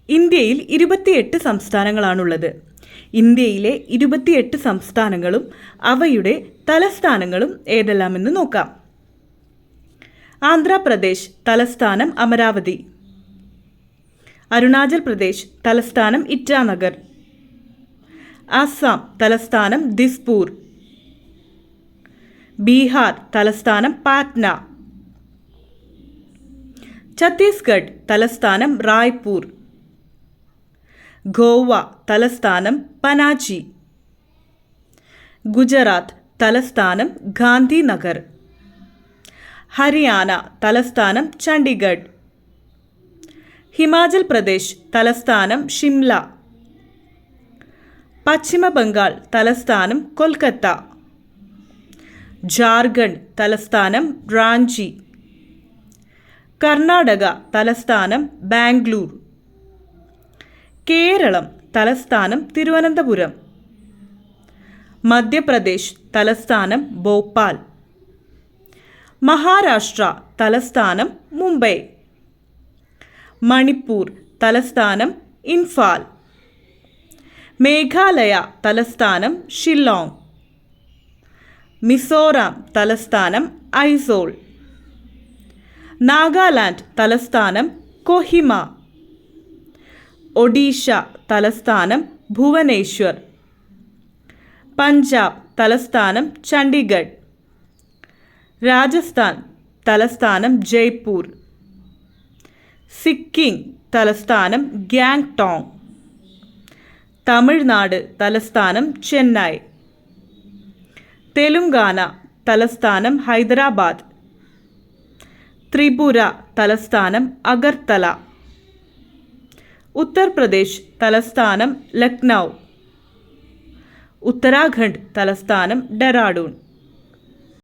ഇന്ത്യയിൽ 28 സംസ്ഥാനങ്ങളാണുള്ളത്. ഇന്ത്യയിലെ 28 സംസ്ഥാനങ്ങളും അവയുടെ തലസ്ഥാനങ്ങളും ഏതെല്ലാമെന്ന് നോക്കാം. ആന്ധ്രാപ്രദേശ് തലസ്ഥാനം അമരാവതി. അരുണാചൽ പ്രദേശ് തലസ്ഥാനം ഇറ്റാനഗർ. ആസാം തലസ്ഥാനം ദിസ്പൂർ. ബീഹാർ തലസ്ഥാനം പാറ്റ്ന. ഛത്തീസ്ഗഡ് തലസ്ഥാനം റായ്പൂർ. ഗോവ തലസ്ഥാനം പനാജി. ഗുജറാത്ത് തലസ്ഥാനം ഗാന്ധിനഗർ. ഹരിയാന തലസ്ഥാനം ചണ്ഡീഗഡ്. ഹിമാചൽ പ്രദേശ് തലസ്ഥാനം ഷിംല. പശ്ചിമ ബംഗാൾ തലസ്ഥാനം കൊൽക്കത്ത. ജാർഖണ്ഡ് തലസ്ഥാനം റാഞ്ചി. കർണാടക തലസ്ഥാനം ബാംഗ്ലൂർ. കേരളം തലസ്ഥാനം തിരുവനന്തപുരം. മധ്യപ്രദേശ് തലസ്ഥാനം ഭോപ്പാൽ. മഹാരാഷ്ട്ര തലസ്ഥാനം മുംബൈ. മണിപ്പൂർ തലസ്ഥാനം ഇംഫാൽ. മേഘാലയ തലസ്ഥാനം ഷില്ലോങ്. മിസോറാം തലസ്ഥാനം ഐസോൾ. നാഗാലാൻഡ് തലസ്ഥാനം കൊഹിമ. ഒഡീഷ തലസ്ഥാനം ഭുവനേശ്വർ. പഞ്ചാബ് തലസ്ഥാനം ചണ്ഡീഗഡ്. രാജസ്ഥാൻ തലസ്ഥാനം ജയ്പൂർ. സിക്കിം തലസ്ഥാനം ഗ്യാങ്ടോങ്. തമിഴ്നാട് തലസ്ഥാനം ചെന്നൈ. തെലുങ്കാന തലസ്ഥാനം ഹൈദരാബാദ്. ത്രിപുര തലസ്ഥാനം അഗർത്തല. ഉത്തർപ്രദേശ് തലസ്ഥാനം ലക്നൗ. ഉത്തരാഖണ്ഡ് തലസ്ഥാനം ഡെറാഡൂൺ.